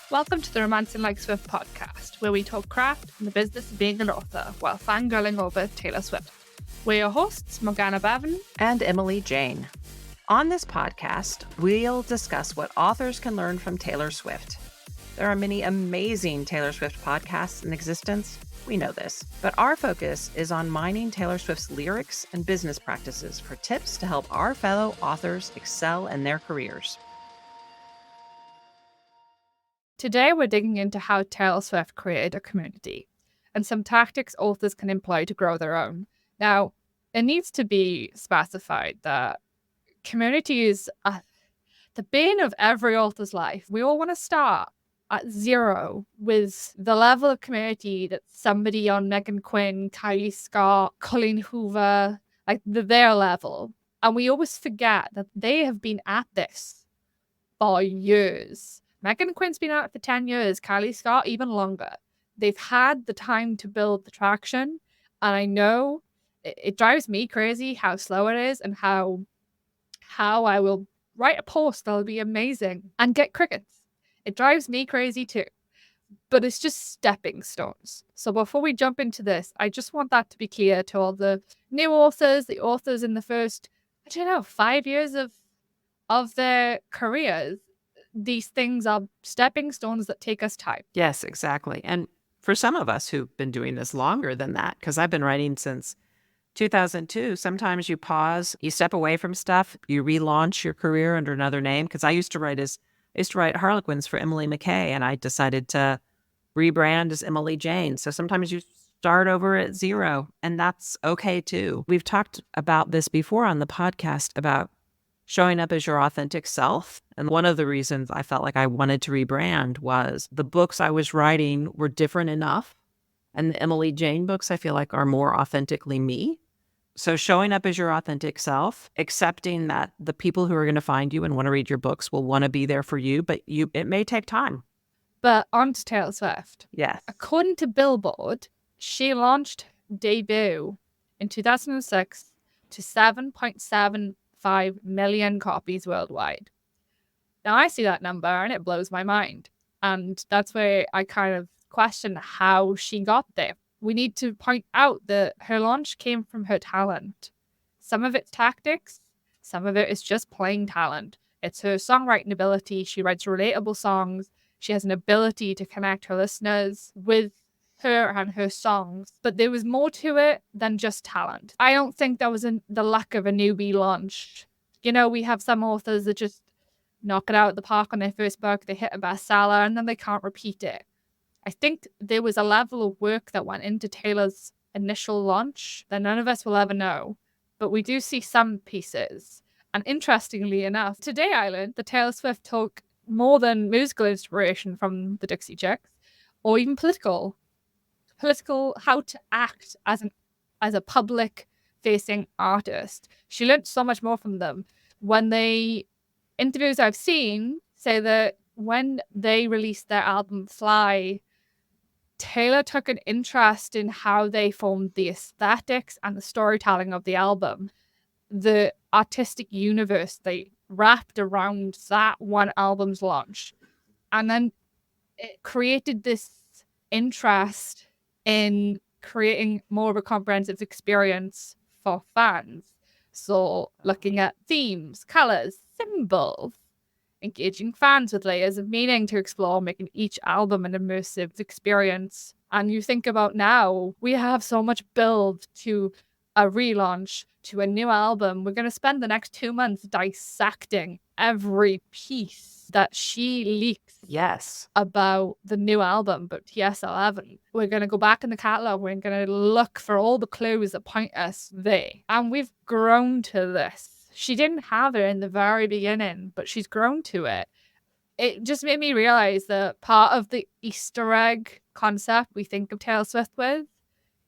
Welcome to the Romancing Like Swift podcast, where we talk craft and the business of being an author while fangirling over Taylor Swift. We're your hosts, Morgana Bevan and Emily Jane. On this podcast, we'll discuss what authors can learn from Taylor Swift. There are many amazing Taylor Swift podcasts in existence. We know this, but our focus is on mining Taylor Swift's lyrics and business practices for tips to help our fellow authors excel in their careers. Today, we're digging into how Taylor Swift created a community and some tactics authors can employ to grow their own. Now, it needs to be specified that community is the bane of every author's life. We all want to start at zero with the level of community that somebody on Megan Quinn, Kylie Scott, Colleen Hoover, like their level. And we always forget that they have been at this for years. Megan Quinn's been at it for 10 years, Kylie Scott even longer. They've had the time to build the traction. And I know it drives me crazy how slow it is and how I will write a post that'll be amazing and get crickets. It drives me crazy too, but it's just stepping stones. So before we jump into this, I just want that to be clear to all the new authors, the authors in the first, 5 years of their careers. These things are stepping stones that take us time. Yes, exactly. And for some of us who've been doing this longer than that, because I've been writing since 2002, sometimes you pause, you step away from stuff, you relaunch your career under another name. Because I used to write Harlequins for Emily McKay, and I decided to rebrand as Emily Jane. So sometimes you start over at zero, and that's okay too. We've talked about this before on the podcast about showing up as your authentic self. And one of the reasons I felt like I wanted to rebrand was the books I was writing were different enough. And the Emily Jane books, I feel like, are more authentically me. So showing up as your authentic self, accepting that the people who are going to find you and want to read your books will want to be there for you, but it may take time. But on to Taylor Swift. Yes. According to Billboard, she launched debut in 2006 to 7.75 million copies worldwide. Now I see that number and it blows my mind. And that's where I kind of question how she got there. We need to point out that her launch came from her talent. Some of it's tactics, some of it is just plain talent. It's her songwriting ability. She writes relatable songs. She has an ability to connect her listeners with her and her songs. But there was more to it than just talent. I don't think that was the luck of a newbie launch. We have some authors that just knock it out of the park on their first book. They hit a bestseller and then they can't repeat it. I think there was a level of work that went into Taylor's initial launch that none of us will ever know, but we do see some pieces. And interestingly enough, today I learned that Taylor Swift took more than musical inspiration from the Dixie Chicks, or even political, how to act as a public-facing artist. She learned so much more from them. When interviews I've seen say that when they released their album Fly, Taylor took an interest in how they formed the aesthetics and the storytelling of the album, the artistic universe they wrapped around that one album's launch. And then it created this interest in creating more of a comprehensive experience for fans. So looking at themes, colors, symbols, engaging fans with layers of meaning to explore, making each album an immersive experience. And you think about now, we have so much build to a relaunch, to a new album. We're going to spend the next 2 months dissecting every piece that she leaks about the new album, but TS11. We're going to go back in the catalogue. We're going to look for all the clues that point us there. And we've grown to this. She didn't have it in the very beginning, but she's grown to it. It just made me realize that part of the Easter egg concept we think of Taylor Swift with,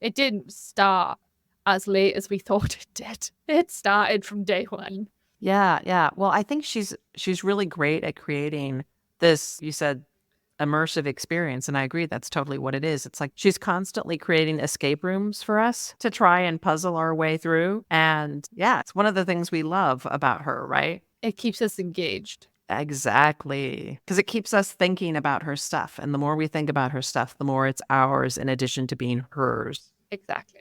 it didn't start as late as we thought it did. It started from day one. Yeah. Well, I think she's really great at creating this, you said, immersive experience. And I agree, that's totally what it is. It's like she's constantly creating escape rooms for us to try and puzzle our way through. And yeah, it's one of the things we love about her, right? It keeps us engaged. Exactly. Because it keeps us thinking about her stuff. And the more we think about her stuff, the more it's ours in addition to being hers. Exactly.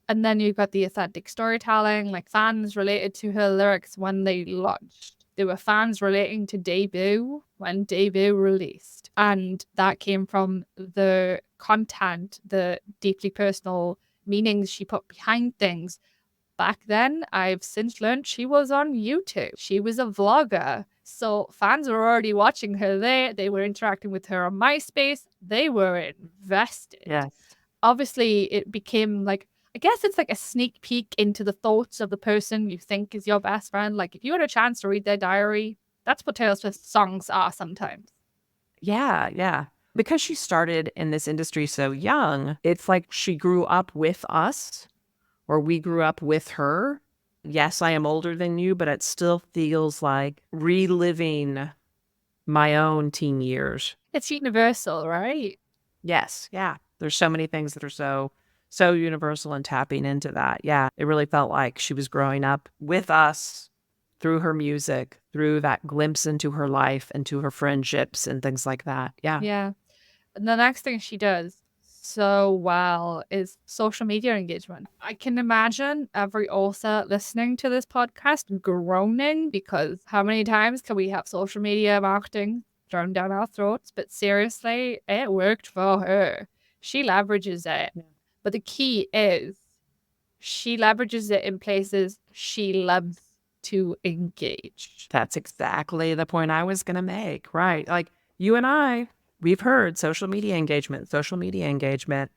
And then you've got the authentic storytelling, like fans related to her lyrics when they launched. There were fans relating to Debut when Debut released. And that came from the content, the deeply personal meanings she put behind things. Back then, I've since learned she was on YouTube. She was a vlogger. So fans were already watching her there. They were interacting with her on MySpace. They were invested. Yes. Obviously, it became like, I guess it's like a sneak peek into the thoughts of the person you think is your best friend. Like, if you had a chance to read their diary, that's what Taylor Swift's songs are sometimes. Yeah, yeah. Because she started in this industry so young, it's like she grew up with us or we grew up with her. Yes, I am older than you, but it still feels like reliving my own teen years. It's universal, right? Yes, yeah. There's so many things that are so universal and tapping into that. Yeah, it really felt like she was growing up with us through her music, through that glimpse into her life and to her friendships and things like that. Yeah. Yeah. And the next thing she does so well is social media engagement. I can imagine every author listening to this podcast groaning because how many times can we have social media marketing thrown down our throats? But seriously, it worked for her. She leverages it. Yeah. But the key is she leverages it in places she loves to engage. That's exactly the point I was going to make. Right. Like you and I, we've heard social media engagement, social media engagement.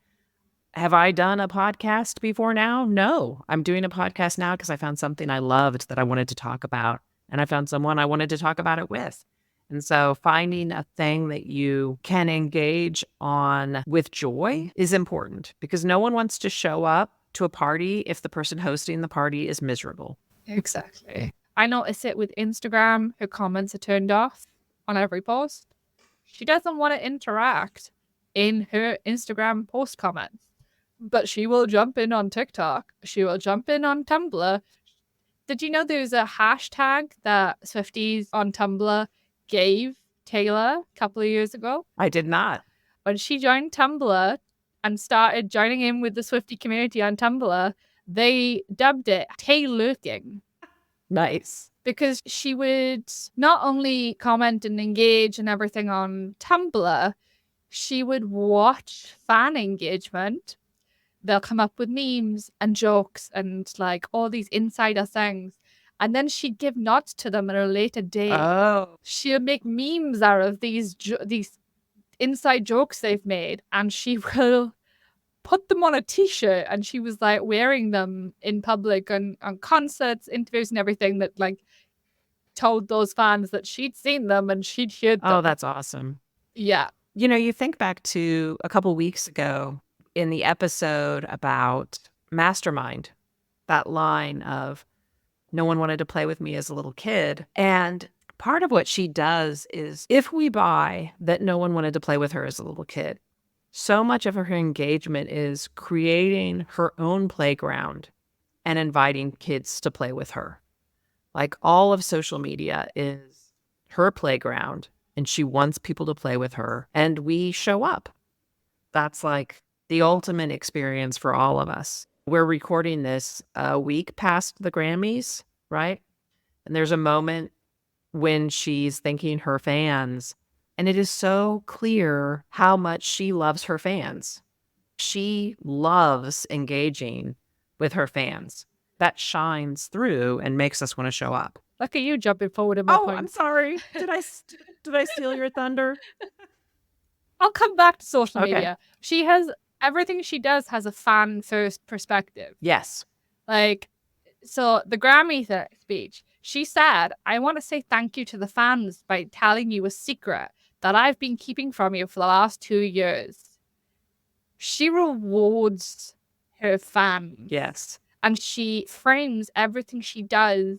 Have I done a podcast before now? No. I'm doing a podcast now because I found something I loved that I wanted to talk about. And I found someone I wanted to talk about it with. And so finding a thing that you can engage on with joy is important because no one wants to show up to a party if the person hosting the party is miserable. Exactly. I notice it with Instagram. Her comments are turned off on every post. She doesn't want to interact in her Instagram post comments, but she will jump in on TikTok. She will jump in on Tumblr. Did you know there's a hashtag that Swifties on Tumblr gave Taylor a couple of years ago? I did not. When she joined Tumblr and started joining in with the Swiftie community on Tumblr, they dubbed it Taylurking. Nice. Because she would not only comment and engage and everything on Tumblr, she would watch fan engagement. They'll come up with memes and jokes and like all these insider things. And then she'd give nods to them at a later date. Oh. She'll make memes out of these inside jokes they've made, and she will put them on a t-shirt, and she was like wearing them in public and on concerts, interviews and everything that like told those fans that she'd seen them and she'd heard them. Oh, that's awesome. Yeah. You know, you think back to a couple weeks ago in the episode about Mastermind, that line of no one wanted to play with me as a little kid. And part of what she does is if we buy that no one wanted to play with her as a little kid, so much of her engagement is creating her own playground and inviting kids to play with her. Like all of social media is her playground and she wants people to play with her and we show up. That's like the ultimate experience for all of us. We're recording this a week past the Grammys, right? And there's a moment when she's thanking her fans, and it is so clear how much she loves her fans. She loves engaging with her fans. That shines through and makes us want to show up. Look at you jumping forward in my point. I'm sorry. Did I steal your thunder? I'll come back to social Okay. media. She has everything she does has a fan first perspective. Yes. Like, so the Grammy speech, she said, I want to say thank you to the fans by telling you a secret that I've been keeping from you for the last 2 years. She rewards her fans. Yes. And she frames everything she does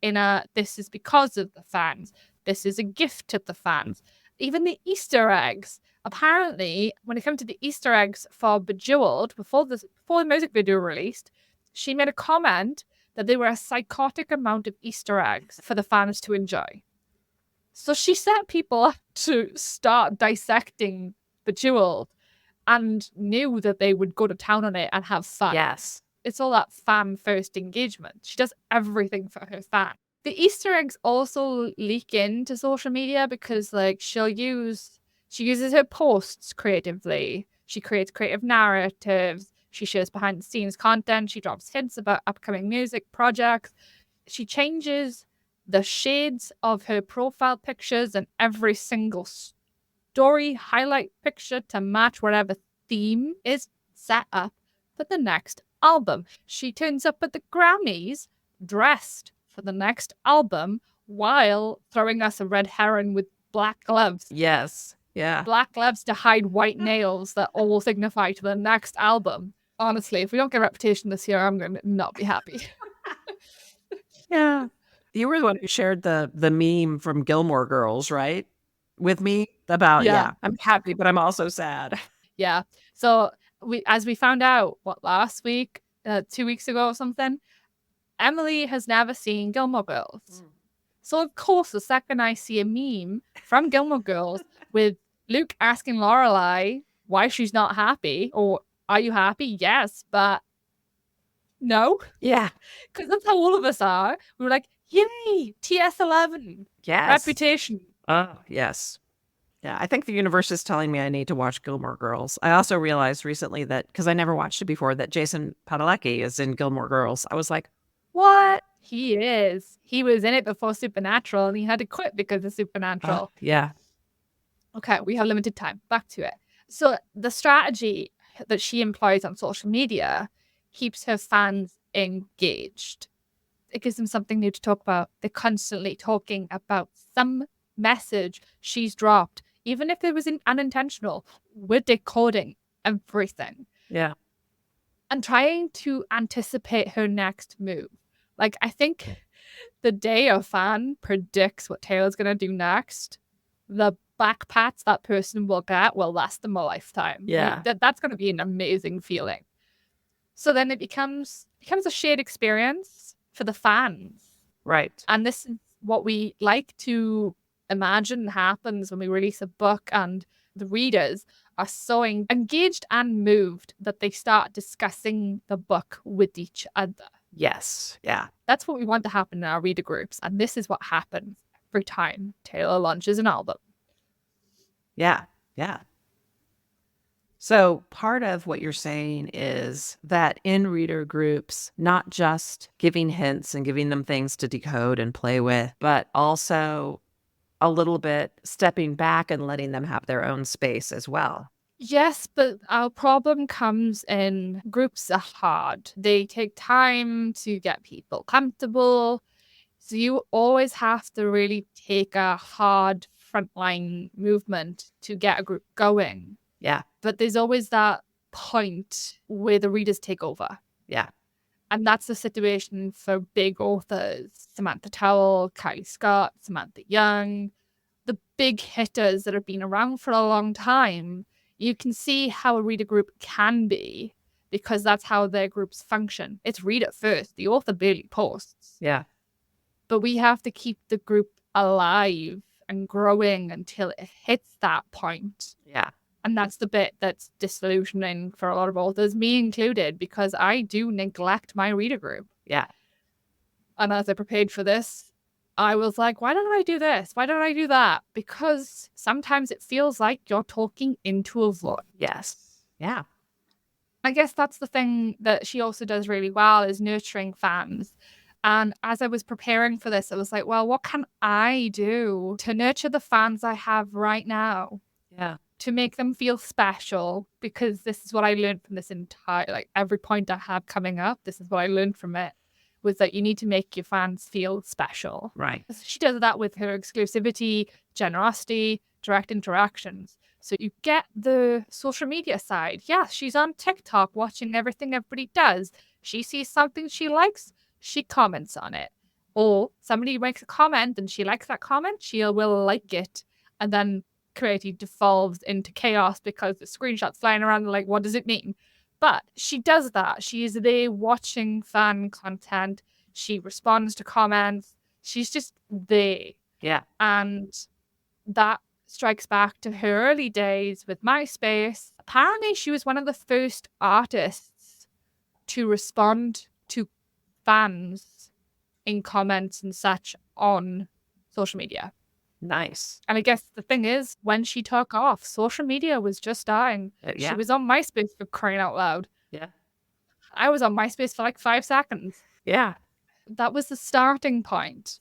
in a, this is because of the fans. This is a gift to the fans. Even the Easter eggs. Apparently, when it comes to the Easter eggs for Bejeweled, before the music video released, she made a comment that there were a psychotic amount of Easter eggs for the fans to enjoy. So she set people up to start dissecting Bejeweled and knew that they would go to town on it and have fun. Yes. It's all that fan first engagement. She does everything for her fan. The Easter eggs also leak into social media because like she uses her posts creatively. She creates creative narratives. She shares behind the scenes content. She drops hints about upcoming music projects. She changes the shades of her profile pictures and every single story highlight picture to match whatever theme is set up for the next album. She turns up at the Grammys dressed for the next album while throwing us a red herring with black gloves. Yes. Yeah. Black gloves to hide white nails that all signify to the next album. Honestly, if we don't get Reputation this year, I'm going to not be happy. Yeah. You were the one who shared the meme from Gilmore Girls, right? With me about, Yeah. I'm happy, but I'm also sad. Yeah. So as we found out, last week, 2 weeks ago or something, Emily has never seen Gilmore Girls. So of course, the second I see a meme from Gilmore Girls with Luke asking Lorelai why she's not happy, or are you happy? Yes, but no. Yeah. Because that's how all of us are. We were like, yay, TS11. Yes. Reputation. Oh, yes. Yeah, I think the universe is telling me I need to watch Gilmore Girls. I also realized recently that, because I never watched it before, that Jason Padalecki is in Gilmore Girls. I was like, what? He is. He was in it before Supernatural and he had to quit because of Supernatural. Yeah. Okay, we have limited time. Back to it. So the strategy that she employs on social media keeps her fans engaged. It gives them something new to talk about. They're constantly talking about some message she's dropped. Even if it was unintentional, we're decoding everything. Yeah. And trying to anticipate her next move. Like, I think the day a fan predicts what Taylor's going to do next, the back pats that person will get will last them a lifetime. Yeah. That's going to be an amazing feeling. So then it becomes a shared experience for the fans. Right. And this is what we like to imagine happens when we release a book, and the readers are so engaged and moved that they start discussing the book with each other. Yes. Yeah. That's what we want to happen in our reader groups. And this is what happens every time Taylor launches an album. Yeah. Yeah. So part of what you're saying is that in reader groups, not just giving hints and giving them things to decode and play with, but also a little bit stepping back and letting them have their own space as well. Yes, but our problem comes in groups are hard. They take time to get people comfortable. So you always have to really take a hard frontline movement to get a group going. Yeah. But there's always that point where the readers take over. Yeah. And that's the situation for big authors. Samantha Towell, Kylie Scott, Samantha Young, the big hitters that have been around for a long time. You can see how a reader group can be because that's how their groups function. It's reader first. The author barely posts. Yeah. But we have to keep the group alive and growing until it hits that point. Yeah. And that's the bit that's disillusioning for a lot of authors, me included, because I do neglect my reader group. Yeah. And as I prepared for this, I was like, why don't I do this? Why don't I do that? Because sometimes it feels like you're talking into a void. Yes. Yeah. I guess that's the thing that she also does really well, is nurturing fans. And as I was preparing for this, I was like, well, what can I do to nurture the fans I have right now? Yeah. To make them feel special, because this is what I learned from this entire, like every point I have coming up, this is what I learned from it, was that you need to make your fans feel special. Right. She does that with her exclusivity, generosity, direct interactions. So you get the social media side. Yeah, she's on TikTok watching everything everybody does. She sees something she likes, she comments on it. Or somebody makes a comment and she likes that comment, she will like it. And then creative devolves into chaos because the screenshots flying around, like, what does it mean? But she does that. She is there watching fan content. She responds to comments. She's just there. Yeah. And that strikes back to her early days with MySpace. Apparently, she was one of the first artists to respond to fans in comments and such on social media. Nice. And I guess the thing is, when she took off, social media was just dying. She Yeah. was on MySpace for crying out loud. Yeah. I was on MySpace for like 5 seconds. Yeah. That was the starting point.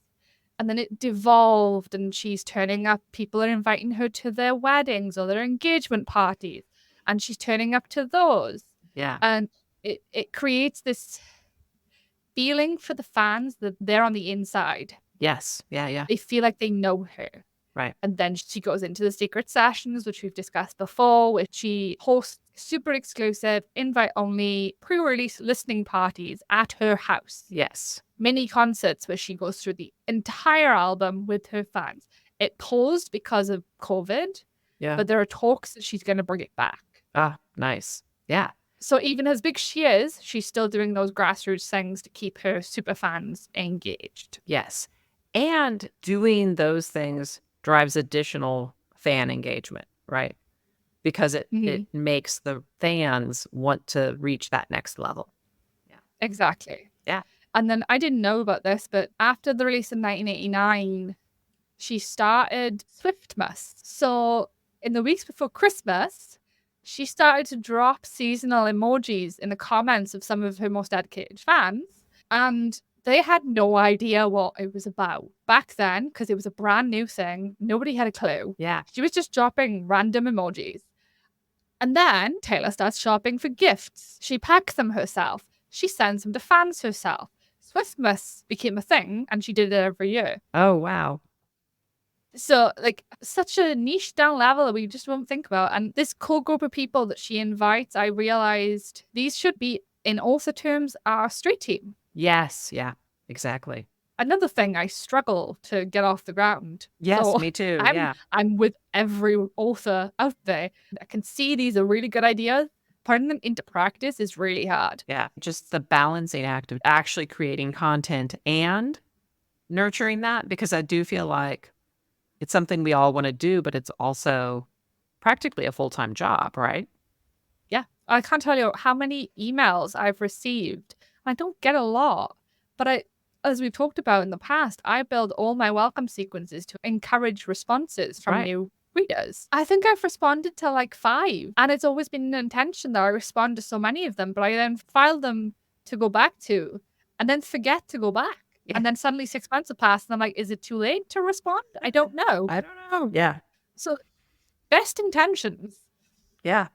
And then it devolved, and she's turning up. People are inviting her to their weddings or their engagement parties, and she's turning up to those. Yeah. And it creates this feeling for the fans that they're on the inside. Yes. Yeah. Yeah. They feel like they know her. Right. And then she goes into the secret sessions, which we've discussed before, which she hosts super exclusive, invite only, pre release listening parties at her house. Yes. Mini concerts where she goes through the entire album with her fans. It paused because of COVID, Yeah. but there are talks that she's going to bring it back. Ah, nice. Yeah. So even as big as she is, she's still doing those grassroots things to keep her super fans engaged. Yes. And doing those things drives additional fan engagement, right? Because it makes the fans want to reach that next level. Yeah. Exactly. Yeah. And then I didn't know about this, but after the release in 1989, she started Swiftmas. So in the weeks before Christmas, she started to drop seasonal emojis in the comments of some of her most dedicated fans. And they had no idea what it was about. Back then, because it was a brand new thing, nobody had a clue. Yeah. She was just dropping random emojis. And then Taylor starts shopping for gifts. She packs them herself. She sends them to fans herself. Swiftmas became a thing, and she did it every year. Oh, wow. So, like, such a niche down level that we just won't think about. And this core group of people that she invites, I realized these should be, in author terms, our street team. Yes. Yeah. Exactly. Another thing I struggle to get off the ground. Yes, So me too. I'm, I'm with every author out there. I can see these are really good ideas. Putting them into practice is really hard. Yeah. Just the balancing act of actually creating content and nurturing that, because I do feel like it's something we all want to do, but it's also practically a full-time job, right? Yeah. I can't tell you how many emails I've received. I don't get a lot, but as we've talked about in the past, I build all my welcome sequences to encourage responses from new readers. I think I've responded to like 5, and it's always been an intention that I respond to so many of them, but I then file them to go back to and then forget to go back. Yeah. And then suddenly 6 months have passed and I'm like, is it too late to respond? I don't know. I don't know. Yeah. So best intentions. Yeah.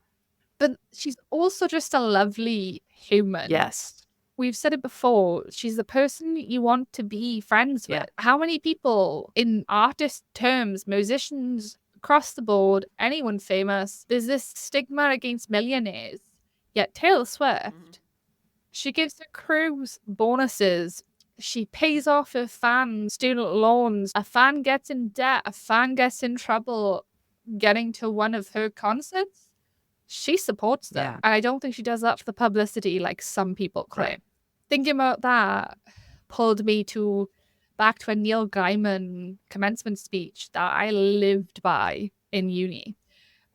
But she's also just a lovely human. Yes. We've said it before. She's the person you want to be friends with. How many people in artist terms, musicians across the board, anyone famous, there's this stigma against millionaires. Yet Taylor Swift, she gives her crews bonuses. She pays off her fans student loans. A fan gets in debt. A fan gets in trouble getting to one of her concerts. She supports them. Yeah. And I don't think she does that for the publicity like some people claim. Right. Thinking about that pulled me back to a Neil Gaiman commencement speech that I lived by in uni.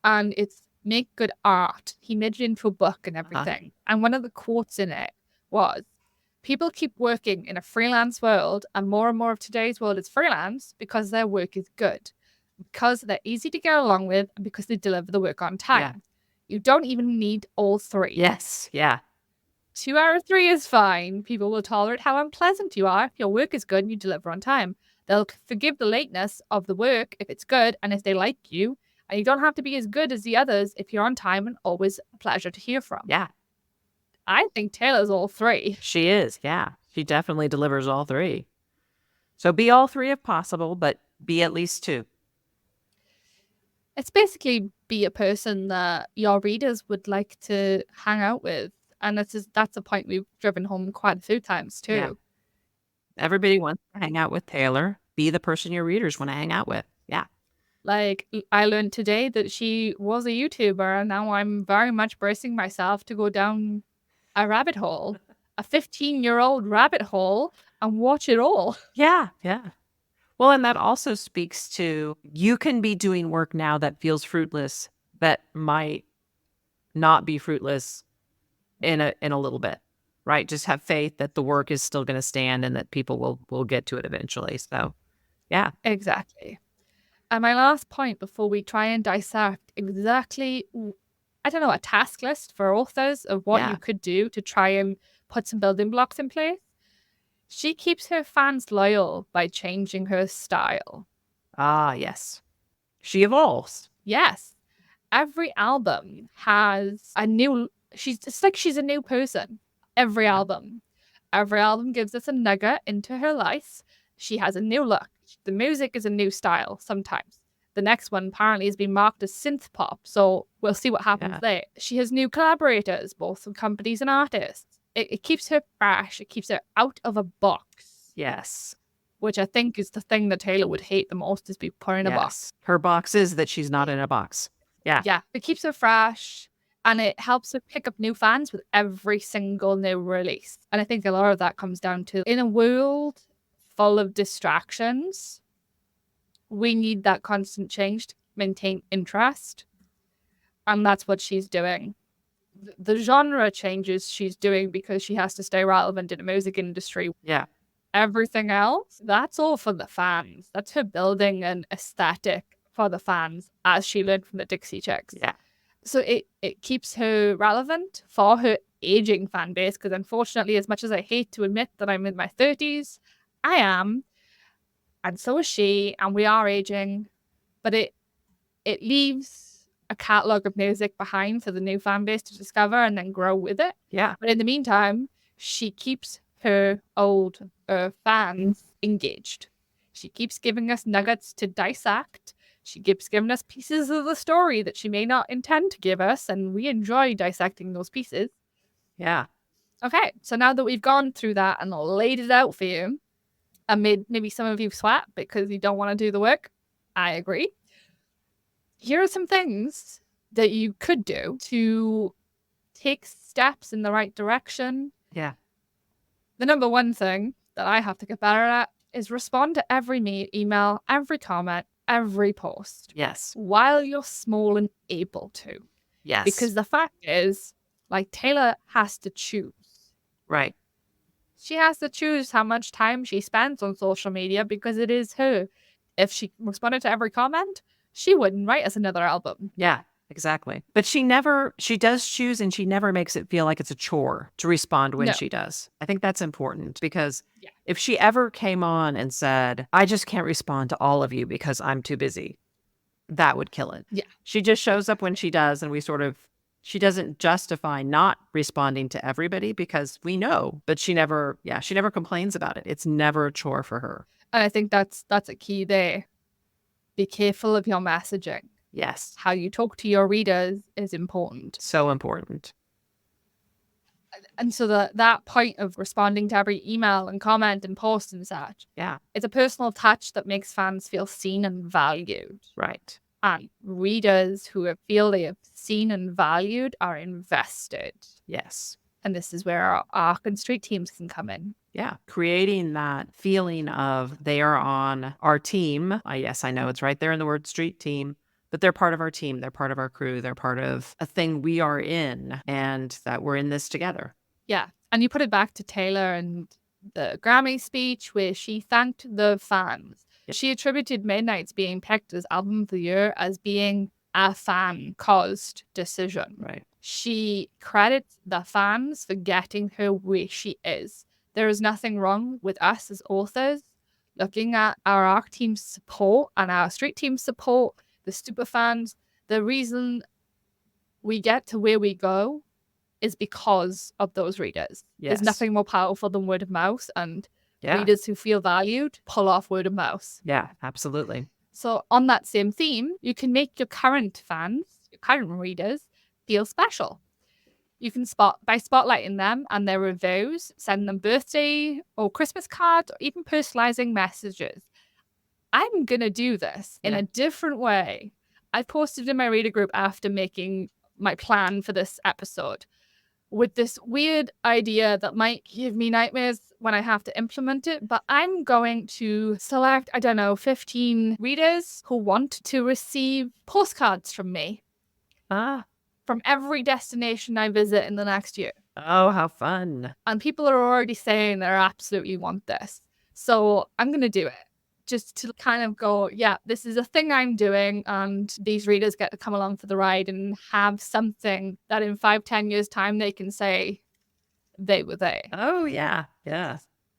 And it's make good art. He made it into a book and everything. And one of the quotes in it was, people keep working in a freelance world, and more of today's world is freelance because their work is good, because they're easy to get along with, and because they deliver the work on time. Yeah. You don't even need all 3. Yes. Yeah. 2 out of 3 is fine. People will tolerate how unpleasant you are if your work is good and you deliver on time. They'll forgive the lateness of the work if it's good and if they like you. And you don't have to be as good as the others if you're on time and always a pleasure to hear from. Yeah. I think Taylor's all 3. She is. Yeah. She definitely delivers all 3. So be all 3 if possible, but be at least 2. It's basically be a person that your readers would like to hang out with. And that's a point we've driven home quite a few times too. Yeah. Everybody wants to hang out with Taylor. Be the person your readers want to hang out with. Yeah. Like, I learned today that she was a YouTuber, and now I'm very much bracing myself to go down a rabbit hole, a 15-year-old rabbit hole, and watch it all. Yeah. Yeah. Well, and that also speaks to you can be doing work now that feels fruitless that might not be fruitless in a little bit, right? Just have faith that the work is still going to stand and that people will get to it eventually. So, yeah. Exactly. And my last point before we try and dissect exactly, I don't know, a task list for authors of what Yeah. you could do to try and put some building blocks in place. She keeps her fans loyal by changing her style. Ah, yes. She evolves. Yes, every album has a new, it's like she's a new person. Every Yeah. album. Every album gives us a nugget into her life. She has a new look. The music is a new style sometimes. The next one apparently has been marked as synth pop, so we'll see what happens Yeah. there. She has new collaborators, both from companies and artists. It keeps her fresh. It keeps her out of a box, Yes. which I think is the thing that Taylor would hate the most, is be put in a box. Yes. Her box is that she's not in a box. Yeah. Yeah, it keeps her fresh and it helps her pick up new fans with every single new release. And I think a lot of that comes down to, in a world full of distractions, we need that constant change to maintain interest. And that's what she's doing. The genre changes she's doing because she has to stay relevant in the music industry. Yeah. Everything else, that's all for the fans. That's her building an aesthetic for the fans, as she learned from the Dixie Chicks. Yeah. So it keeps her relevant for her aging fan base, because unfortunately, as much as I hate to admit that I'm in my 30s, I am, and so is she, and we are aging, but it leaves a catalogue of music behind for the new fan base to discover and then grow with it. Yeah. But in the meantime, she keeps her old fans engaged. She keeps giving us nuggets to dissect. She keeps giving us pieces of the story that she may not intend to give us, and we enjoy dissecting those pieces. Yeah. Okay, so now that we've gone through that and laid it out for you, and made maybe some of you sweat because you don't want to do the work, I agree. Here are some things that you could do to take steps in the right direction. Yeah. The number one thing that I have to get better at is respond to every email, every comment, every post. Yes. While you're small and able to. Yes. Because the fact is, like, Taylor has to choose. Right. She has to choose how much time she spends on social media because it is her. If she responded to every comment, she wouldn't write us another album. Yeah. Exactly. But she does choose, and she never makes it feel like it's a chore to respond when she does. I think that's important, because if she ever came on and said, I just can't respond to all of you because I'm too busy, that would kill it. Yeah. She just shows up when she does, and she doesn't justify not responding to everybody because we know, but she never complains about it. It's never a chore for her. And I think that's a key there. Be careful of your messaging. Yes. How you talk to your readers is important. So important. And so that point of responding to every email and comment and post and such, it's a personal touch that makes fans feel seen and valued. Right. And readers who feel they have seen and valued are invested. Yes. And this is where our ARC and street teams can come in. Yeah. Creating that feeling of they are on our team. Yes, I know it's right there in the word street team, but they're part of our team. They're part of our crew. They're part of a thing we are in, and that we're in this together. Yeah. And you put it back to Taylor and the Grammy speech where she thanked the fans. Yep. She attributed Midnight's being picked as Album of the Year as being a fan-caused decision. Right. She credits the fans for getting her where she is. There is nothing wrong with us as authors looking at our ARC team's support and our street team's support, the super fans. The reason we get to where we go is because of those readers. Yes. There's nothing more powerful than word of mouth, and readers who feel valued pull off word of mouth. Yeah, absolutely. So on that same theme, you can make your current fans, your current readers, feel special. You can by spotlighting them and their reviews, send them birthday or Christmas cards, or even personalizing messages. I'm going to do this in a different way. I posted in my reader group after making my plan for this episode. with this weird idea that might give me nightmares when I have to implement it, but I'm going to select, I don't know, 15 readers who want to receive postcards from me Ah, from every destination I visit in the next year. oh, how fun. And people are already saying they absolutely want this. So I'm going to do it just to kind of go, yeah, this is a thing I'm doing. And these readers get to come along for the ride and have something that in 5-10 years' time they can say they were there. Oh, yeah. Yeah.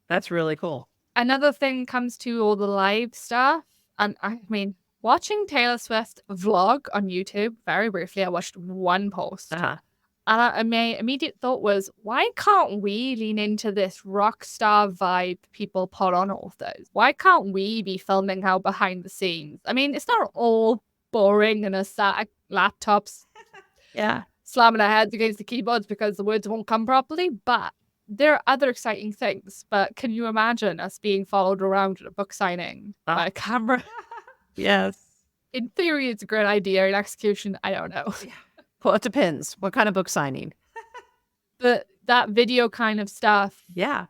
That's really cool. Another thing comes to all the live stuff. And I mean, watching Taylor Swift vlog on YouTube, very briefly, I watched one post. Uh-huh. And my immediate thought was, why can't we lean into this rock star vibe people put on authors? Why can't we be filming how behind the scenes? I mean, it's not all boring and a sat at laptops Yeah. slamming our heads against the keyboards because the words won't come properly, but there are other exciting things. But can you imagine us being followed around at a book signing by a camera? Yes. In theory, it's a great idea. In execution, I don't know. Well, it depends. What kind of book signing? But that video kind of stuff Yeah.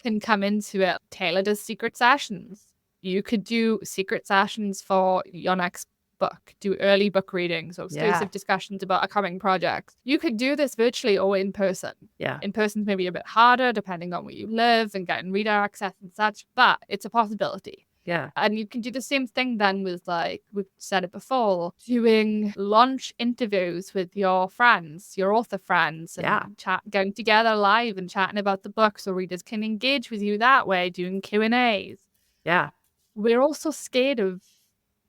can come into it. Taylor does secret sessions. You could do secret sessions for your next book, do early book readings or exclusive discussions about upcoming projects. You could do this virtually or in person. Yeah. In person's maybe a bit harder depending on where you live and getting reader access and such, but it's a possibility. Yeah. And you can do the same thing then with, like, we've said it before, doing launch interviews with your friends, your author friends, and going together live and chatting about the book so readers can engage with you that way, doing Q&As. Yeah. We're also scared of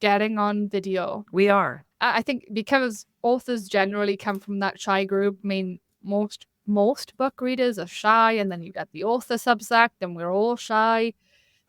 getting on video. We are. I think because authors generally come from that shy group. I mean, most book readers are shy, and then you get the author subsect, and we're all shy.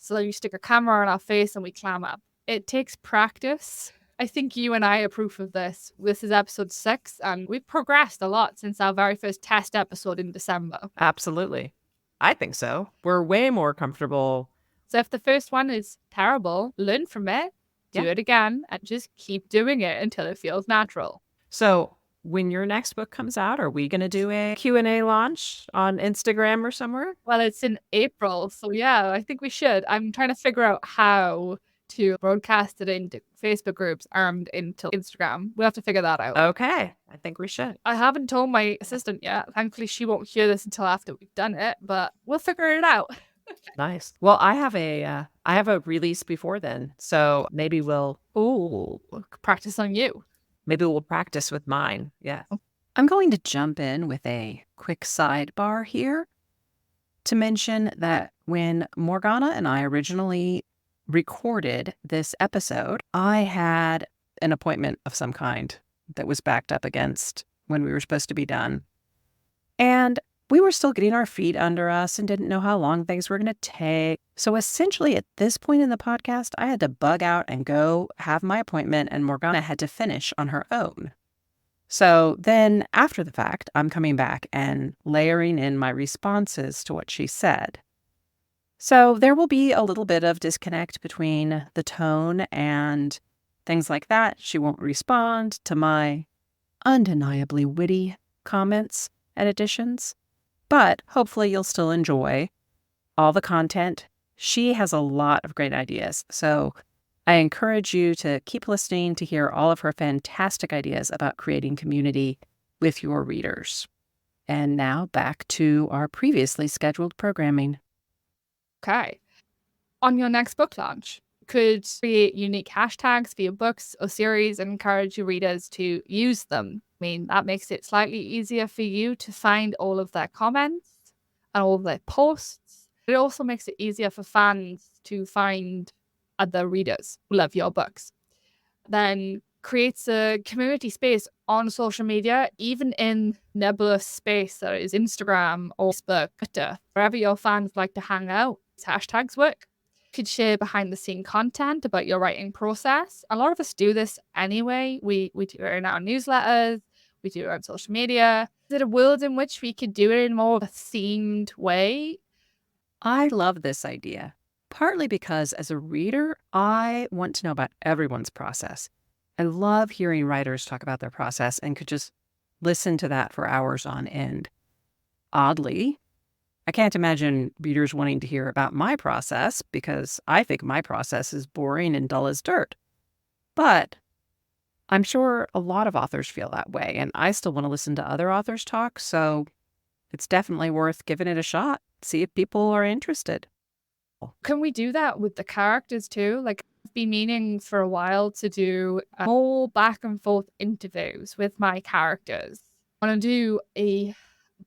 So you stick a camera on our face and we clam up. It takes practice. I think you and I are proof of this. This is episode 6, and we've progressed a lot since our very first test episode in December. Absolutely. I think so. We're way more comfortable. So if the first one is terrible, learn from it, do it again, and just keep doing it until it feels natural. So when your next book comes out, are we going to do a Q&A launch on Instagram or somewhere? Well, it's in April, so yeah, I think we should. I'm trying to figure out how to broadcast it into Facebook groups and into Instagram. We'll have to figure that out. Okay. I think we should. I haven't told my assistant yet. Thankfully, she won't hear this until after we've done it, but we'll figure it out. Nice. Well, I have a release before then, so maybe we'll practice on you. Maybe we'll practice with mine. Yeah. I'm going to jump in with a quick sidebar here to mention that when Morgana and I originally recorded this episode, I had an appointment of some kind that was backed up against when we were supposed to be done. And we were still getting our feet under us and didn't know how long things were going to take. So essentially at this point in the podcast, I had to bug out and go have my appointment, and Morgana had to finish on her own. So then after the fact, I'm coming back and layering in my responses to what she said. So there will be a little bit of disconnect between the tone and things like that. She won't respond to my undeniably witty comments and additions. But hopefully you'll still enjoy all the content. She has a lot of great ideas, so I encourage you to keep listening to hear all of her fantastic ideas about creating community with your readers. And now back to our previously scheduled programming. Okay. On your next book launch, could create unique hashtags for your books or series and encourage your readers to use them. I mean, that makes it slightly easier for you to find all of their comments and all of their posts. It also makes it easier for fans to find other readers who love your books. Then creates a community space on social media, even in nebulous space that is Instagram or Facebook, Twitter, wherever your fans like to hang out. Hashtags work. You could share behind the scene content about your writing process. A lot of us do this anyway. We do it in our newsletters. We do it on social media. Is it a world in which we could do it in more of a themed way? I love this idea, partly because as a reader, I want to know about everyone's process. I love hearing writers talk about their process and could just listen to that for hours on end. Oddly, I can't imagine readers wanting to hear about my process because I think my process is boring and dull as dirt. But I'm sure a lot of authors feel that way, and I still want to listen to other authors talk, so it's definitely worth giving it a shot. See if people are interested. Can we do that with the characters too? Like, I've been meaning for a while to do more back and forth interviews with my characters. I want to do a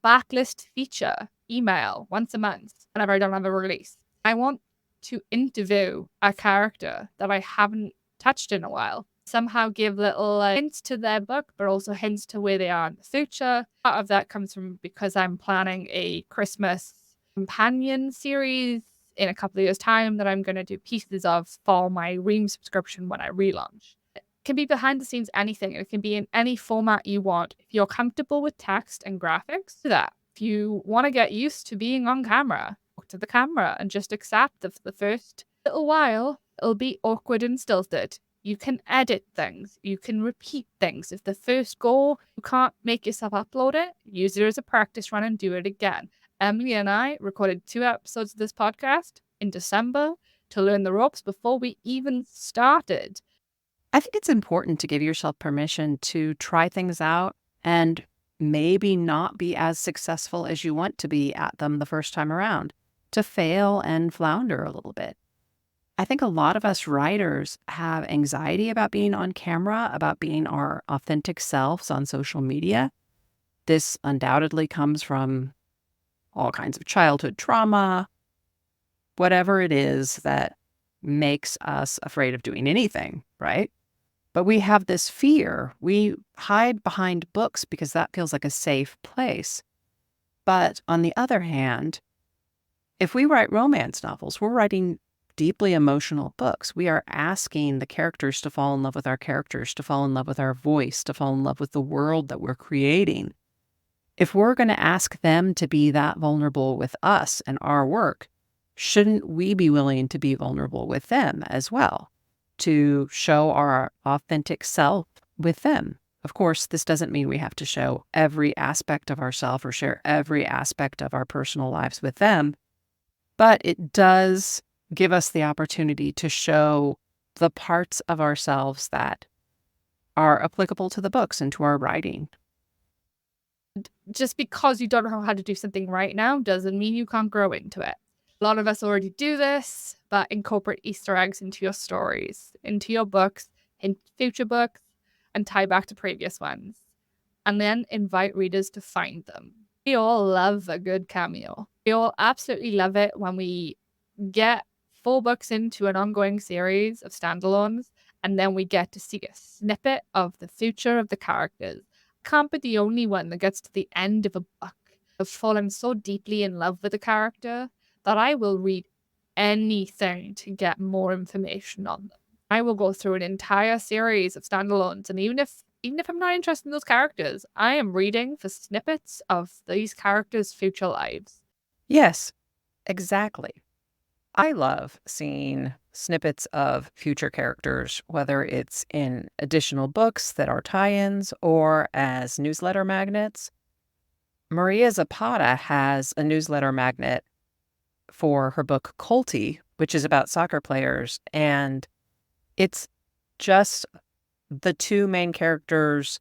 backlist feature email once a month whenever I don't have a release. I want to interview a character that I haven't touched in a while. Somehow give little hints to their book, but also hints to where they are in the future. Part of that comes from because I'm planning a Christmas companion series in a couple of years' time that I'm going to do pieces of for my Ream subscription when I relaunch. It can be behind the scenes anything. It can be in any format you want. If you're comfortable with text and graphics, do that. If you want to get used to being on camera, talk to the camera and just accept that for the first little while, it'll be awkward and stilted. You can edit things. You can repeat things. If the first go, you can't make yourself upload it, use it as a practice run and do it again. Emily and I recorded 2 episodes of this podcast in December to learn the ropes before we even started. I think it's important to give yourself permission to try things out and maybe not be as successful as you want to be at them the first time around, to fail and flounder a little bit. I think a lot of us writers have anxiety about being on camera, about being our authentic selves on social media. This undoubtedly comes from all kinds of childhood trauma, whatever it is that makes us afraid of doing anything, right? But we have this fear. We hide behind books because that feels like a safe place. But on the other hand, if we write romance novels, we're writing deeply emotional books. We are asking the characters to fall in love with our characters, to fall in love with our voice, to fall in love with the world that we're creating. If we're going to ask them to be that vulnerable with us and our work, shouldn't we be willing to be vulnerable with them as well, to show our authentic self with them? Of course, this doesn't mean we have to show every aspect of ourselves or share every aspect of our personal lives with them, but it does give us the opportunity to show the parts of ourselves that are applicable to the books and to our writing. Just because you don't know how to do something right now doesn't mean you can't grow into it. A lot of us already do this, but incorporate Easter eggs into your stories, into your books, in future books, and tie back to previous ones. And then invite readers to find them. We all love a good cameo. We all absolutely love it when we get 4 books into an ongoing series of standalones, and then we get to see a snippet of the future of the characters. Can't be the only one that gets to the end of a book. I've fallen so deeply in love with a character that I will read anything to get more information on them. I will go through an entire series of standalones, and even if I'm not interested in those characters, I am reading for snippets of these characters' future lives. Yes, exactly. I love seeing snippets of future characters, whether it's in additional books that are tie-ins or as newsletter magnets. Maria Zapata has a newsletter magnet for her book Colty, which is about soccer players, and it's just the 2 main characters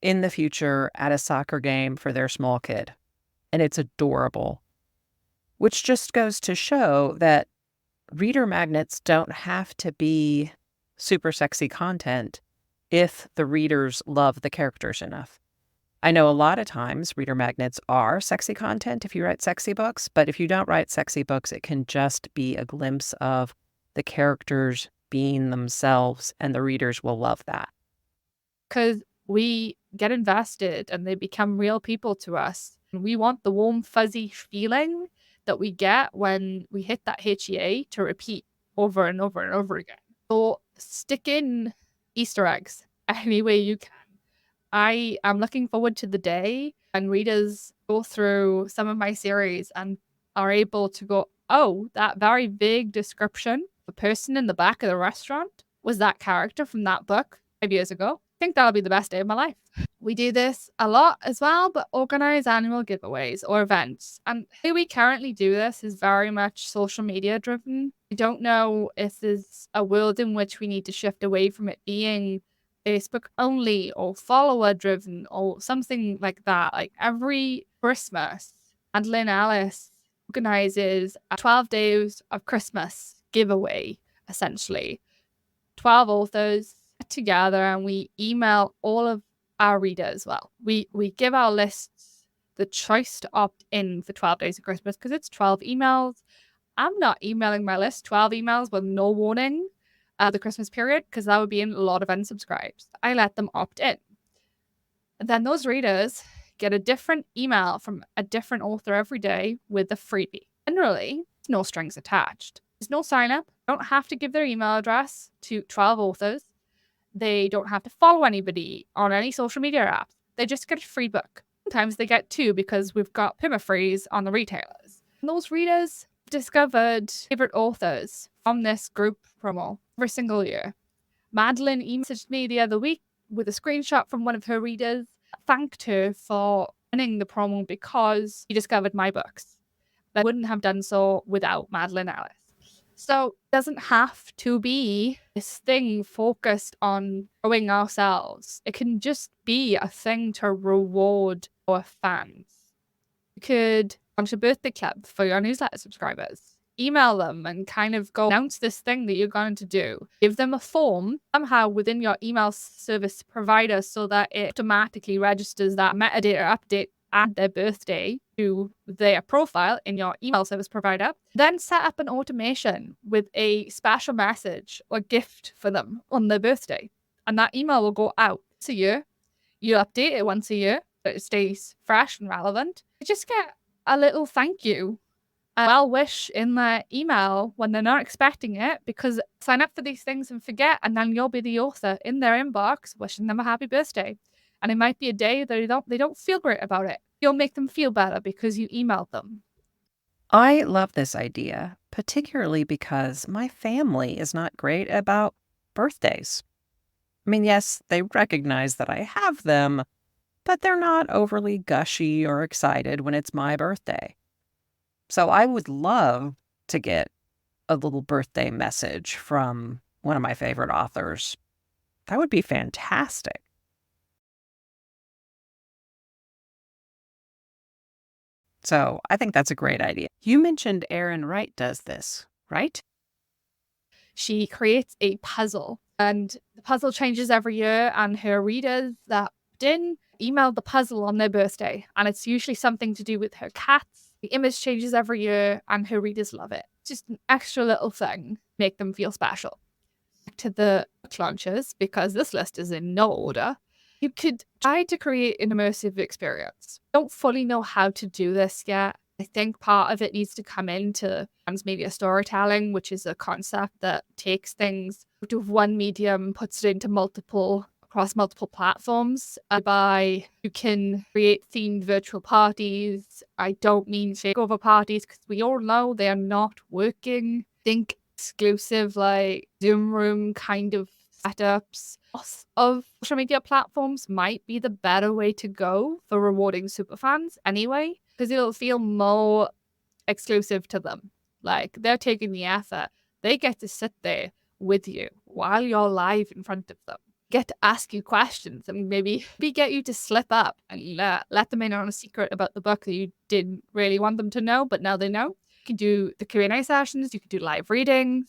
in the future at a soccer game for their small kid. And it's adorable, which just goes to show that reader magnets don't have to be super sexy content if the readers love the characters enough. I know a lot of times reader magnets are sexy content if you write sexy books, but if you don't write sexy books, it can just be a glimpse of the characters being themselves, and the readers will love that. Because we get invested and they become real people to us. And we want the warm, fuzzy feeling that we get when we hit that HEA to repeat over and over and over again. So stick in Easter eggs any way you can. I am looking forward to the day when readers go through some of my series and are able to go, oh, that very vague description, the person in the back of the restaurant was that character from that book 5 years ago. think that'll be the best day of my life. We do this a lot as well, but organize annual giveaways or events. And the way we currently do this is very much social media driven. I don't know if there's a world in which we need to shift away from it being Facebook only or follower driven or something like that. Like every Christmas, Madeline Alice organizes a 12 days of Christmas giveaway, essentially. 12 authors get together and we email all of our readers. Well, we give our lists the choice to opt in for 12 days of Christmas because it's 12 emails. I'm not emailing my list 12 emails with no warning the Christmas period because that would be a lot of unsubscribes. I let them opt in. And then those readers get a different email from a different author every day with a freebie. Generally, no strings attached. There's no sign up. They don't have to give their email address to 12 authors. They don't have to follow anybody on any social media apps. They just get a free book. Sometimes they get two because we've got permafreeze on the retailers. And those readers discovered favorite authors from this group promo every single year. Madeline messaged me the other week with a screenshot from one of her readers, thanked her for winning the promo because she discovered my books. They wouldn't have done so without Madeline Alice. So it doesn't have to be this thing focused on growing ourselves. It can just be a thing to reward our fans. You could launch a birthday club for your newsletter subscribers. Email them and kind of go announce this thing that you're going to do. Give them a form somehow within your email service provider so that it automatically registers that metadata update at their birthday to their profile in your email service provider. Then set up an automation with a special message or gift for them on their birthday. And that email will go out once a year. You update it once a year, but it stays fresh and relevant. You just get a little thank you, a well wish in their email when they're not expecting it, because sign up for these things and forget, and then you'll be the author in their inbox wishing them a happy birthday. And it might be a day that they don't feel great about it. You'll make them feel better because you emailed them. I love this idea, particularly because my family is not great about birthdays. I mean, yes, they recognize that I have them, but they're not overly gushy or excited when it's my birthday. So I would love to get a little birthday message from one of my favorite authors. That would be fantastic. So I think that's a great idea. You mentioned Erin Wright does this, right? She creates a puzzle, and the puzzle changes every year, and her readers that opt-in email the puzzle on their birthday, and it's usually something to do with her cats. The image changes every year, and her readers love it. Just an extra little thing, make them feel special. Back to the book launches, because this list is in no order. You could try to create an immersive experience. Don't fully know how to do this yet. I think part of it needs to come into transmedia storytelling, which is a concept that takes things out of one medium, puts it into across multiple platforms. By you can create themed virtual parties. I don't mean takeover parties because we all know they are not working. Think exclusive like Zoom room kind of setups of social media platforms might be the better way to go for rewarding superfans anyway, because it'll feel more exclusive to them. Like they're taking the effort. They get to sit there with you while you're live in front of them. Get to ask you questions and maybe get you to slip up and let them in on a secret about the book that you didn't really want them to know, but now they know. You can do the Q&A sessions. You could do live readings.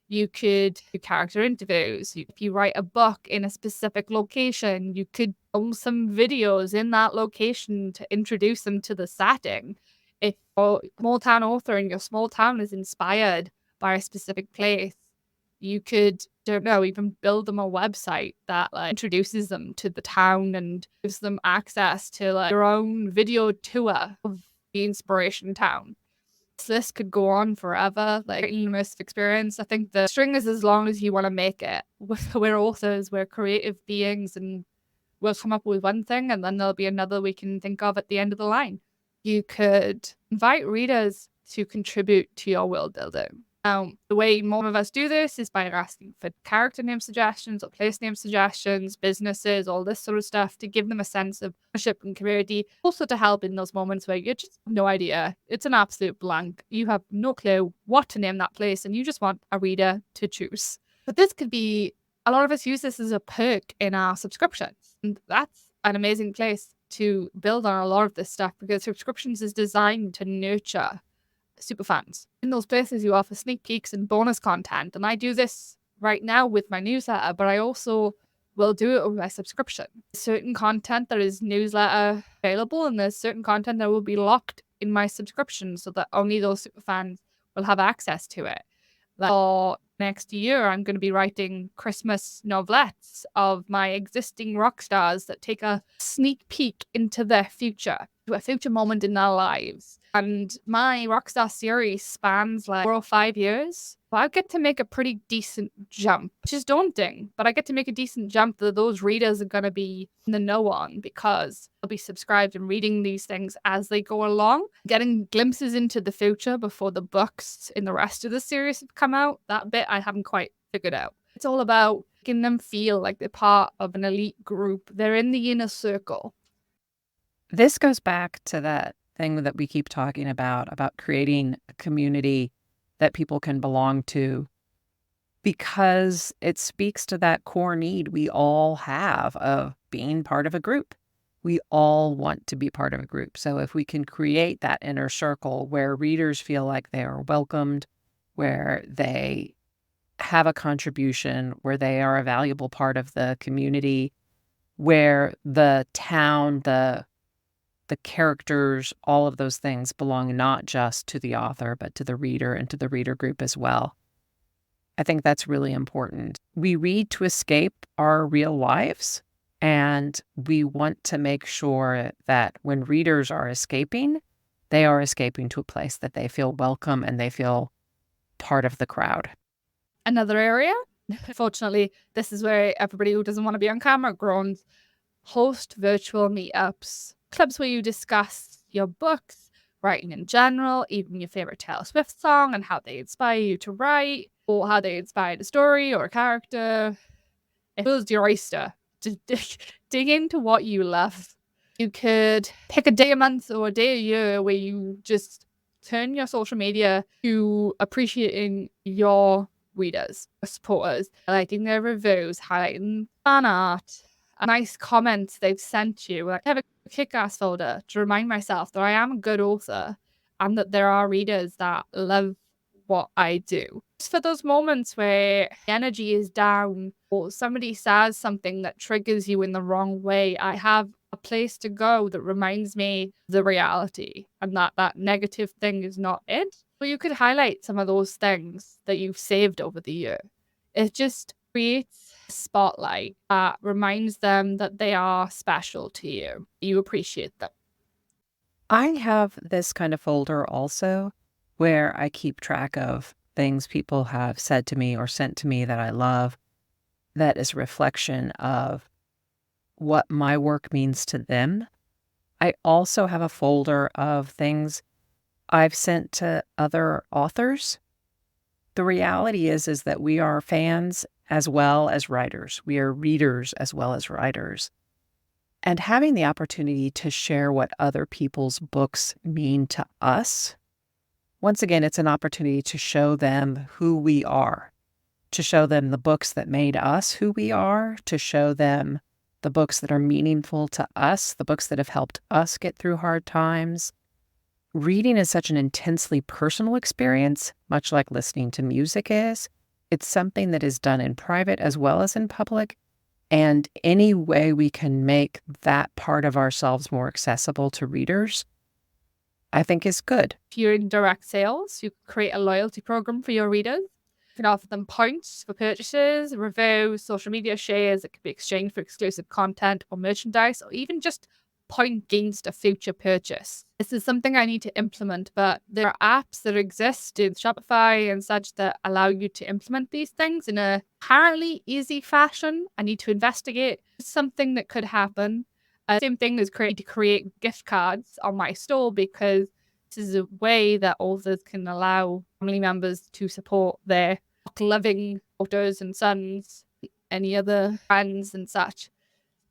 You could do character interviews. If you write a book in a specific location, you could film some videos in that location to introduce them to the setting. If a small town author in your small town is inspired by a specific place, you could, even build them a website that introduces them to the town and gives them access to your own video tour of the inspiration town. This could go on forever, like an immersive experience. I think the string is as long as you want to make it. We're authors, we're creative beings, and we'll come up with one thing and then there'll be another we can think of at the end of the line. You could invite readers to contribute to your world building. The way more of us do this is by asking for character name suggestions or place name suggestions, businesses, all this sort of stuff to give them a sense of ownership and community. Also to help in those moments where you just have no idea. It's an absolute blank. You have no clue what to name that place and you just want a reader to choose. But this could be, a lot of us use this as a perk in our subscriptions. And that's an amazing place to build on a lot of this stuff because subscriptions is designed to nurture superfans. In those places, you offer sneak peeks and bonus content. And I do this right now with my newsletter, but I also will do it with my subscription. Certain content that is newsletter available, and there's certain content that will be locked in my subscription so that only those superfans will have access to it. For next year, I'm going to be writing Christmas novelettes of my existing rock stars that take a sneak peek into their future, to a future moment in their lives. And my Rockstar series spans like 4 or 5 years. So I get to make a pretty decent jump, which is daunting, but I get to make a decent jump that those readers are going to be in the know on because they'll be subscribed and reading these things as they go along, getting glimpses into the future before the books in the rest of the series have come out. That bit I haven't quite figured out. It's all about making them feel like they're part of an elite group. They're in the inner circle. This goes back to that thing that we keep talking about creating a community that people can belong to, because it speaks to that core need we all have of being part of a group. We all want to be part of a group. So if we can create that inner circle where readers feel like they are welcomed, where they have a contribution, where they are a valuable part of the community, where the town, the characters, all of those things belong not just to the author, but to the reader and to the reader group as well. I think that's really important. We read to escape our real lives, and we want to make sure that when readers are escaping, they are escaping to a place that they feel welcome and they feel part of the crowd. Another area, fortunately, this is where everybody who doesn't want to be on camera groans, host virtual meetups. Clubs where you discuss your books, writing in general, even your favorite Taylor Swift song and how they inspire you to write, or how they inspired a story or a character. It feels your oyster to dig into what you love. You could pick a day a month or a day a year where you just turn your social media to appreciating your readers, supporters, highlighting their reviews, highlighting fan art, nice comments they've sent you. Like, I have a kick-ass folder to remind myself that I am a good author and that there are readers that love what I do. Just for those moments where the energy is down or somebody says something that triggers you in the wrong way, I have a place to go that reminds me the reality and that that negative thing is not it. But you could highlight some of those things that you've saved over the year. It just creates a spotlight that reminds them that they are special to you. You appreciate them. I have this kind of folder also where I keep track of things people have said to me or sent to me that I love, that is a reflection of what my work means to them. I also have a folder of things I've sent to other authors. The reality is that we are fans as well as writers. We are readers as well as writers. And having the opportunity to share what other people's books mean to us, once again, it's an opportunity to show them who we are, to show them the books that made us who we are, to show them the books that are meaningful to us, the books that have helped us get through hard times. Reading is such an intensely personal experience, much like listening to music is. It's something that is done in private as well as in public. And any way we can make that part of ourselves more accessible to readers, I think is good. If you're in direct sales, you create a loyalty program for your readers. You can offer them points for purchases, reviews, social media shares. It could be exchanged for exclusive content or merchandise, or even just point against a future purchase. This is something I need to implement, but there are apps that exist in Shopify and such that allow you to implement these things in a apparently easy fashion. I need to investigate. It's something that could happen. Same thing as create gift cards on my store, because This is a way that authors can allow family members to support their loving daughters and sons, any other friends and such.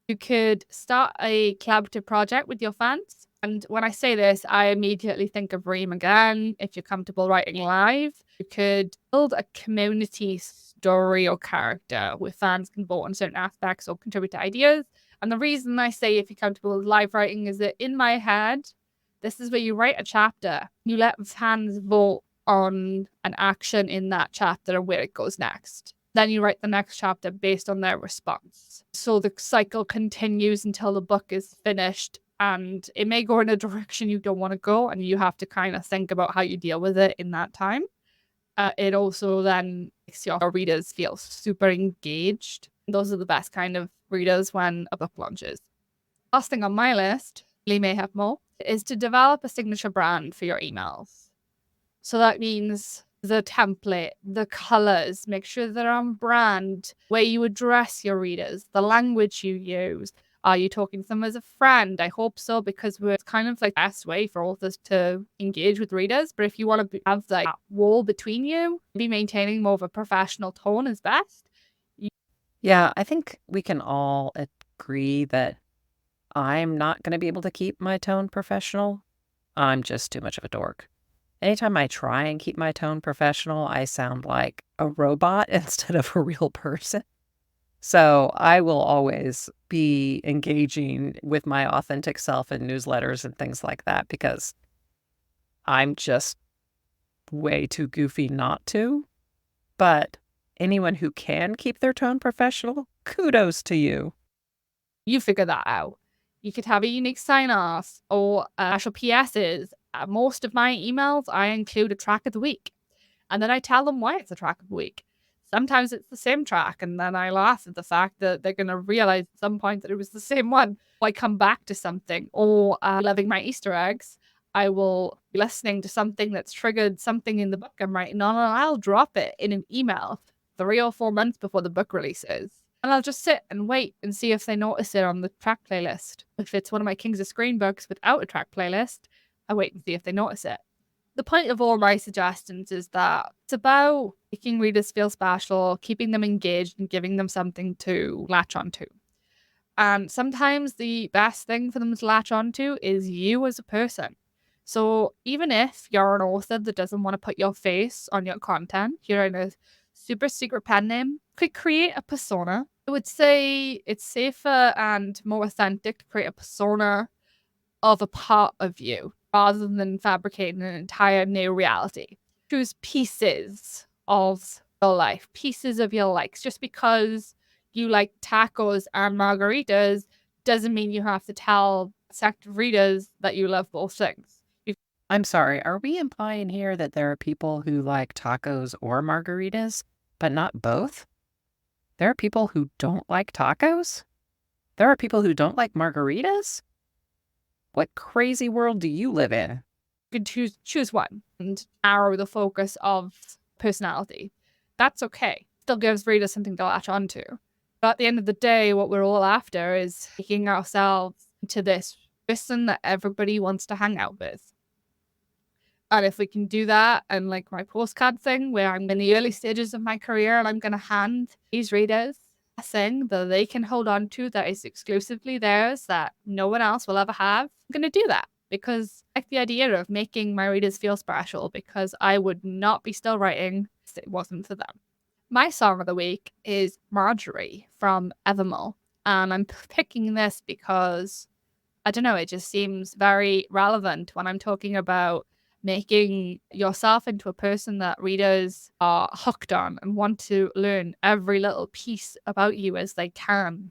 You could start a collaborative project with your fans. And when I say this, I immediately think of Ream again. If you're comfortable writing live, you could build a community story or character where fans can vote on certain aspects or contribute to ideas. And the reason I say if you're comfortable with live writing is that in my head, this is where you write a chapter. You let fans vote on an action in that chapter and where it goes next. Then you write the next chapter based on their response. So the cycle continues until the book is finished, and it may go in a direction you don't want to go, and you have to kind of think about how you deal with it in that time. It also then makes your readers feel super engaged. Those are the best kind of readers when a book launches. Last thing on my list, you may have more, is to develop a signature brand for your emails. So that means the template, the colors, make sure they're on brand, where you address your readers, the language you use. Are you talking to them as a friend? I hope so, because we're kind of like the best way for authors to engage with readers. But if you want to have that wall between you, maybe maintaining more of a professional tone is best. Yeah, I think we can all agree that I'm not going to be able to keep my tone professional. I'm just too much of a dork. Anytime I try and keep my tone professional, I sound like a robot instead of a real person. So I will always be engaging with my authentic self in newsletters and things like that because I'm just way too goofy not to. But anyone who can keep their tone professional, kudos to you. You figure that out. You could have a unique sign-off or special PSs. Most of my emails, I include a track of the week. And then I tell them why it's a track of the week. Sometimes it's the same track, and then I laugh at the fact that they're going to realize at some point that it was the same one. I come back to something, or loving my Easter eggs. I will be listening to something that's triggered something in the book I'm writing on, and I'll drop it in an email 3 or 4 months before the book releases. And I'll just sit and wait and see if they notice it on the track playlist. If it's one of my Kings of Screen books without a track playlist, I wait and see if they notice it. The point of all my suggestions is that it's about making readers feel special, keeping them engaged, and giving them something to latch onto. And sometimes the best thing for them to latch onto is you as a person. So even if you're an author that doesn't want to put your face on your content, you're in a super secret pen name, could create a persona. I would say it's safer and more authentic to create a persona of a part of you rather than fabricating an entire new reality. Choose pieces of your life, pieces of your likes. Just because you like tacos and margaritas doesn't mean you have to tell sect of readers that you love both things. I'm sorry, are we implying here that there are people who like tacos or margaritas, but not both? There are people who don't like tacos? There are people who don't like margaritas? What crazy world do you live in? You could choose one and narrow the focus of personality. That's okay. Still gives readers something to latch onto. But at the end of the day, what we're all after is making ourselves into this person that everybody wants to hang out with. And if we can do that, and like my postcard thing, where I'm in the early stages of my career and I'm going to hand these readers a thing that they can hold on to that is exclusively theirs, that no one else will ever have, I'm going to do that because I like the idea of making my readers feel special, because I would not be still writing if it wasn't for them. My song of the week is Marjorie from Evermore. And I'm picking this because, I don't know, it just seems very relevant when I'm talking about making yourself into a person that readers are hooked on and want to learn every little piece about you as they can.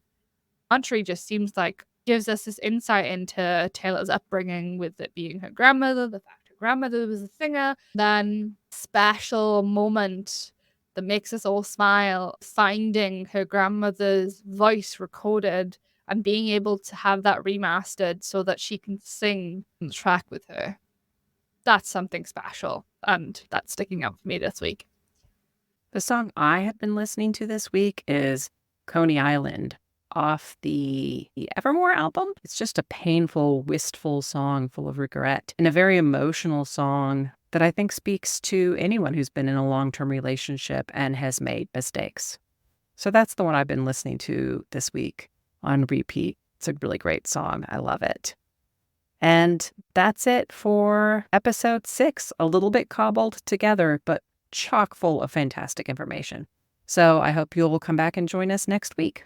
Marjorie just seems like gives us this insight into Taylor's upbringing, with it being her grandmother, the fact her grandmother was a singer, then special moment that makes us all smile, finding her grandmother's voice recorded and being able to have that remastered so that she can sing on the track with her. That's something special, and that's sticking out for me this week. The song I have been listening to this week is Coney Island off the Evermore album. It's just a painful, wistful song full of regret, and a very emotional song that I think speaks to anyone who's been in a long-term relationship and has made mistakes. So that's the one I've been listening to this week on repeat. It's a really great song. I love it. And that's it for episode 6. A little bit cobbled together, but chock full of fantastic information. So I hope you'll come back and join us next week.